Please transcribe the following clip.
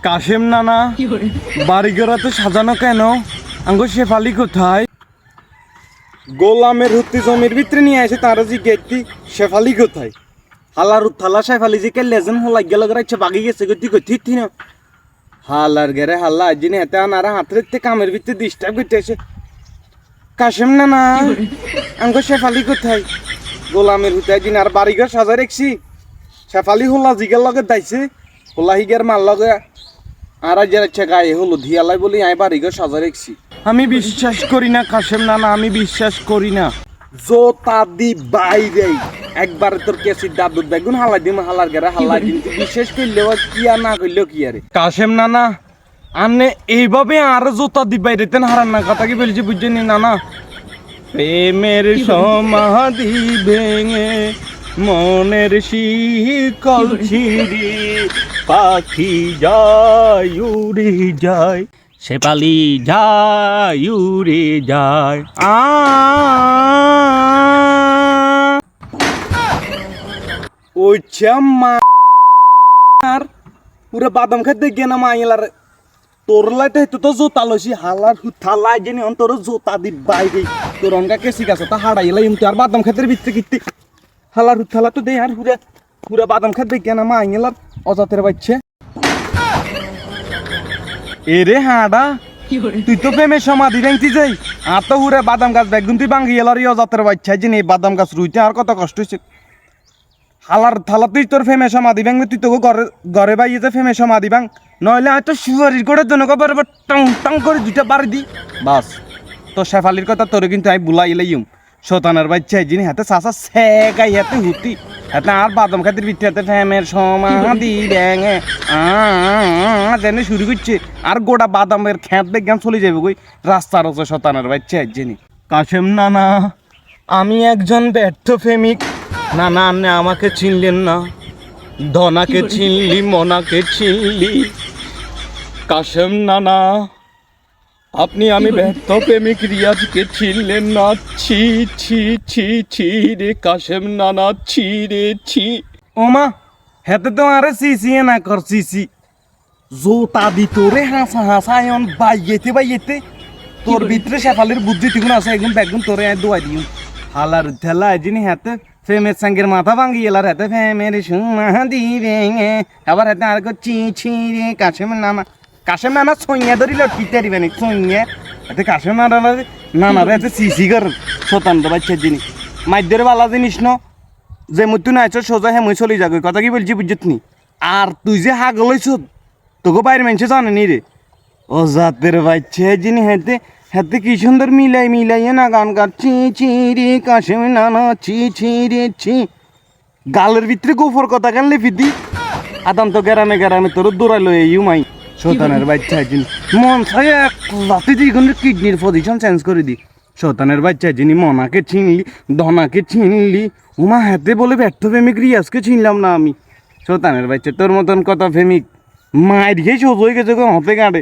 কাশেম নানা বাড়িঘর সাজানো কেন? আঙ্গো শেফালি কোথায়? গোলামের হত্যি জমির ভিতরে নিয়ে আসে তারা জি গেতি শেফালি কোথায়? হালার উত্থালা শেফালি যে কে লেজেন হলাই গেল গেছে বাগি গেছে গতি গতি না হালার গেরে হাল্লা আজিনে হেতে আনারা হাতের কামের ভিতরে ডিস্টার্ব করতে আসে। কাশেম নানা আঙ্গো শেফালি কোথায়? গোলামের হত্যি আজিন আর বাড়িঘর সাজা রেখছি শেফালি হোলা জিগের লগে দাইছে হোলা হিগের মার লগে আর যাচ্ছে গায়ে হলো ধিয়ালাই বলি আমি বাড়িঘর সাজা রেখছি। আমি বিশ্বাস করি না কাশেম নানা, আমি বিশ্বাস করি না। জোতা দি বাইরে একবার তোর কেসি দাদু বেগুন হালাই দিম হালার গেরা হালাই দিন বিশ্বাস করলেও কি আর না করলেও কি আরে কাশেম নানা আনে এইভাবে আর জোতা দি বাইরে তেন হারান না কথা কি বলছি বুঝছেন নানা? প্রেমের সমাধি ভেঙে মনের শিকল ছিঁড়ি পাখি যায় উড়ে যায় শেফালি যায় উড়ে যায় ওই মার পুরো বাদাম খেতে গিয়ে না মাইলার তোর লাইতে তো জোতা লইছি হালার হুথালাই জানি তোর জোতা দি বাইরে তোর অঙ্কা কেসি গাছ তা হারাইলাই তো আর বাদাম খেতের ভিতরে কিত্তি হালার হুথালা তো দেই আর পুরা পুরা বাদাম খেতে গিয়ে না মাইলার অজাতের বাচ্চা এরে হাডা তুই তো প্রেমের সমাধি ভাঙতি যাই আর তো হুরে বাদাম গাছ বেগুন তুই ভাঙি এলার অজাতের বাচ্চা যে বাদাম গাছ রুইতে আর কত কষ্ট হয়েছে হালার থালা তুই তোর ফেমে সমাধি ভাঙলে তুই তোকে ঘরে ঘরে বাইয়ে ফেমে সমাধি ভাঙ নইলে হয়তো শরীর করে জন্য বরাবর টং টং করে দুইটা বাড়ি দি বাস তো শেফালির কথা তোরে কিন্তু আমি বুলাইলাইম শতানের বাচ্চা যিনি হাতে চাষা সেগাই হাতে হুতি হাতে আর বাদাম খাতির ভিতরে হাতে ফেমের সমাধি ব্যাঙে যেন শুরু করছে আর গোটা বাদামের খেত বেগান চলে যাবে কই রাস্তার ওপর শতানের বাচ্চা যিনি কাশেম নানা আমি একজন ব্যর্থ প্রেমিক। না না আপনি আমাকে চিনলেন না, ধনাকে চিনলি মনাকে চিনলি কাশেম নানা আপনি আমি ব্যর্থ প্রেমিক রিয়াজকে চিনলেন না। ছি ছি ছি ছি রে কাশেম নানা ছি রে ছি। ওমা হেতে তো আরে সিসিয়ে না কর সিসি জোতা দি তোরে হাসা হাসা এমন বাইয়েতে তোর ভিতরে শেফালির বুদ্ধি ঠিকুন আছে একদম বেগুন তোরে দোয়াই দিও হালার ঠেলা যিনি হাতে প্রেমের সঙ্গের মাথা ভাঙি এলার হাতে প্রেমের সমাধি ভেঙে আবার হাতে আর চি ছি রে কাশেম নানা। কাশেম নানা সইয়া ধরিল পিতে দিবে না সইয়া এতে কাশেম নানা নানা এতে সিসি কর শতান্ত বাচ্চার জিনিস মাইদের বালা জিনিস ন যে মুই তুই নাইছ সোজা হ্যাঁ মুই চলে যাগো কথা কি বলছি বুঝত নি। আর তুই যে হাগ লইছ তোকে বাইরে মানুষে জানে নি রে ও জাতের বাচ্চা জিনিস হাতে হাতে কি সুন্দর মিলাইয়ে না গান গান চি চি রে কাশেম নানা ছি ছি রে ছি গালের ভিতরে গোফর কথা কেন লিপি আদাম তো গ্রামে তোর দৌড়াই লই মাই শতানের বাচ্চা যিনি মন চাই এক রাতে দিয়ে কিডনির পজিশন চেঞ্জ করে দি শতানের বাচ্চা যিনি মনাকে চিনলি ধনাকে চিনলি উমা হাতে বলে ব্যর্থ প্রেমিক রিয়াজকে চিনলাম না আমি শতানের বাচ্চা তোর মতন কত প্রেমিক মায়ের খেয়ে সোজ হয়ে গেছে হাতে কাটে।